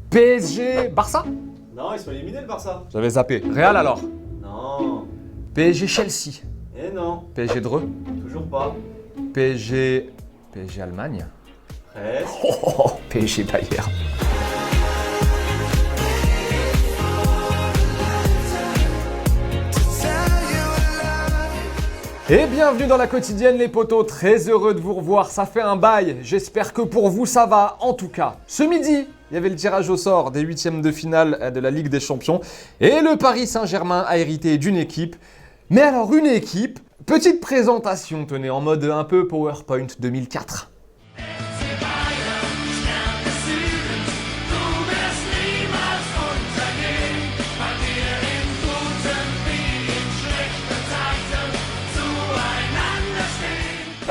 PSG, Barça? Non, ils sont éliminés le Barça. J'avais zappé. Real alors? Non. PSG, Chelsea. Eh non, PSG, Dreux. toujours pas. PSG, Allemagne. Presque. PSG, Bayern. Et bienvenue dans la quotidienne les potos, très heureux de vous revoir, ça fait un bail, j'espère que pour vous ça va. En tout cas, ce midi, il y avait le tirage au sort des huitièmes de finale de la Ligue des Champions et le Paris Saint-Germain a hérité d'une équipe. Mais alors une équipe, petite présentation, tenez, en mode un peu PowerPoint 2004.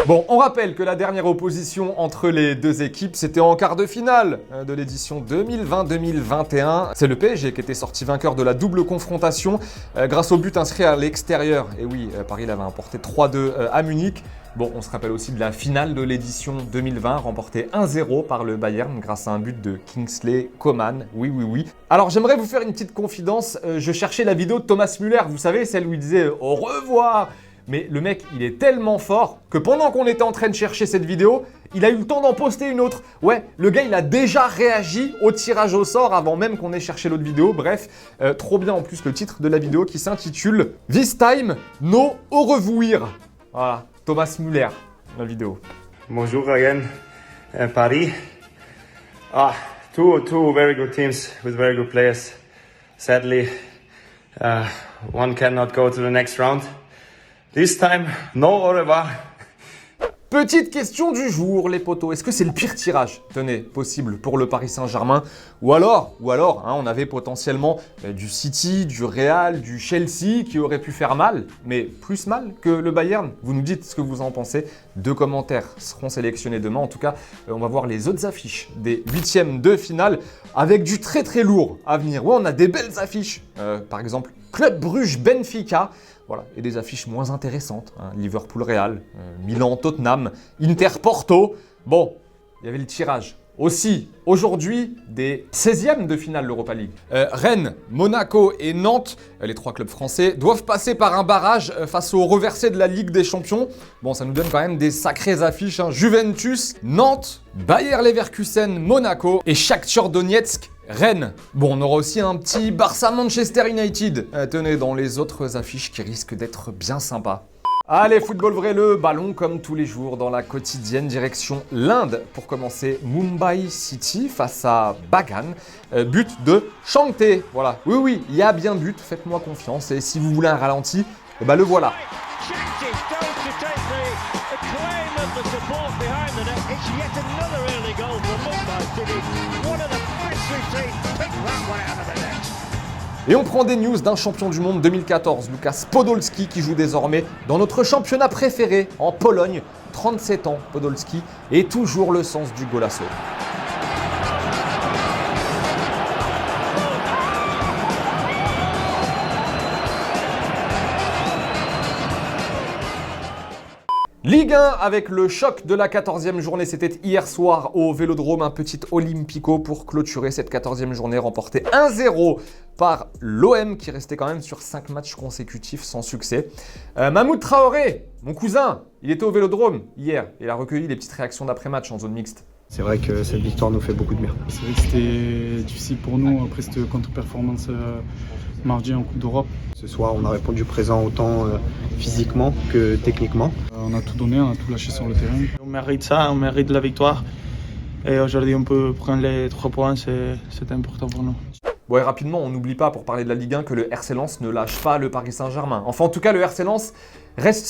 Bon, on rappelle que la dernière opposition entre les deux équipes, c'était en quart de finale de l'édition 2020-2021. C'est le PSG qui était sorti vainqueur de la double confrontation grâce au but inscrit à l'extérieur. Et oui, Paris l'avait emporté 3-2 à Munich. Bon, on se rappelle aussi de la finale de l'édition 2020, remportée 1-0 par le Bayern grâce à un but de Kingsley Coman. Oui. Alors, j'aimerais vous faire une petite confidence. Je cherchais la vidéo de Thomas Müller, vous savez, celle où il disait « Au revoir !» Mais le mec, il est tellement fort que pendant qu'on était en train de chercher cette vidéo, il a eu le temps d'en poster une autre. Ouais, le gars, il a déjà réagi au tirage au sort avant même qu'on ait cherché l'autre vidéo. Bref, trop bien en plus le titre de la vidéo qui s'intitule « This time, no au revoir ». Voilà, Thomas Müller, la vidéo. Bonjour again, Paris. Two very good teams with very good players. Sadly, one cannot go to the next round. This time, no au revoir. Petite question du jour, les potos. Est-ce que c'est le pire tirage, tenez, possible pour le Paris Saint-Germain? Ou alors, on avait potentiellement du City, du Real, du Chelsea qui aurait pu faire mal, mais plus mal que le Bayern. Vous nous dites ce que vous en pensez. 2 commentaires seront sélectionnés demain. En tout cas, on va voir les autres affiches des huitièmes de finale avec du très très lourd à venir. Ouais, on a des belles affiches. Par exemple, Club Bruges Benfica. Voilà, et des affiches moins intéressantes, hein. Liverpool-Real, Milan-Tottenham, Inter-Porto. Bon, il y avait le tirage. Aussi, aujourd'hui, des 16e de finale de l'Europa League. Rennes, Monaco et Nantes, les 3 clubs français, doivent passer par un barrage face au reversé de la Ligue des Champions. Bon, ça nous donne quand même des sacrées affiches, hein. Juventus, Nantes, Bayer Leverkusen, Monaco et Shakhtar Donetsk, Rennes. Bon, on aura aussi un petit Barça-Manchester United. Tenez, dans les autres affiches qui risquent d'être bien sympas. Allez, football vrai, le ballon comme tous les jours dans la quotidienne, direction l'Inde. Pour commencer, Mumbai City face à Bagan. But de Changte. Voilà, oui, il y a bien but, faites-moi confiance. Et si vous voulez un ralenti, eh ben le voilà. Et on prend des news d'un champion du monde 2014, Łukasz Podolski, qui joue désormais dans notre championnat préféré en Pologne. 37 ans, Podolski, et toujours le sens du golasso. Ligue 1 avec le choc de la 14e journée, c'était hier soir au Vélodrome, un petit Olympico pour clôturer cette 14e journée remportée 1-0 par l'OM qui restait quand même sur 5 matchs consécutifs sans succès. Mahmoud Traoré, mon cousin, il était au Vélodrome hier, il a recueilli les petites réactions d'après-match en zone mixte. C'est vrai que cette victoire nous fait beaucoup de bien. C'est vrai que c'était difficile pour nous après cette contre-performance mardi en Coupe d'Europe. Ce soir, on a répondu présent autant physiquement que techniquement. On a tout donné, on a tout lâché sur le terrain. On mérite ça, on mérite la victoire. Et aujourd'hui, on peut prendre les 3 points, c'est important pour nous. Bon, et rapidement, on n'oublie pas, pour parler de la Ligue 1, que le RC Lens ne lâche pas le Paris Saint-Germain. Enfin, en tout cas, le RC Lens reste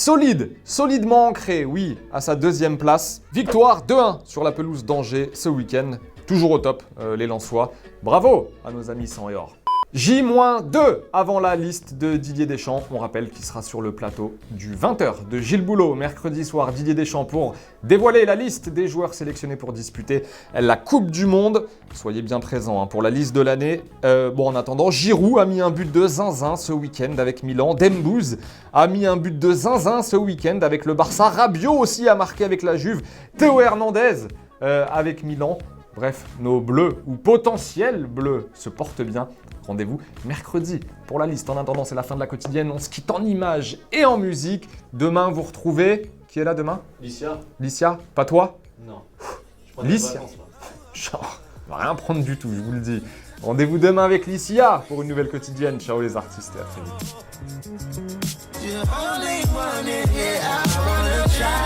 solidement ancré, oui, à sa 2e place. Victoire 2-1 sur la pelouse d'Angers ce week-end. Toujours au top, les Lensois. Bravo à nos amis sang et or. J-2 avant la liste de Didier Deschamps. On rappelle qu'il sera sur le plateau du 20h de Gilles Boulot mercredi soir. Didier Deschamps pour dévoiler la liste des joueurs sélectionnés pour disputer la Coupe du Monde. Soyez bien présents pour la liste de l'année. En attendant, Giroud a mis un but de zinzin ce week-end avec Milan. Dembouz a mis un but de zinzin ce week-end avec le Barça. Rabiot aussi a marqué avec la Juve. Théo Hernandez avec Milan. bref, nos bleus ou potentiels bleus se portent bien. Rendez-vous mercredi pour la liste. En attendant, c'est la fin de la quotidienne. On se quitte en images et en musique. Demain, vous retrouvez... Qui est là demain? Licia? Licia? Pas toi? Non. Je prends des Licia. vacances, là. Genre, on va rien prendre du tout, je vous le dis. Rendez-vous demain avec Licia pour une nouvelle quotidienne. Ciao les artistes et à très vite. You only want it, yeah, I wanna try.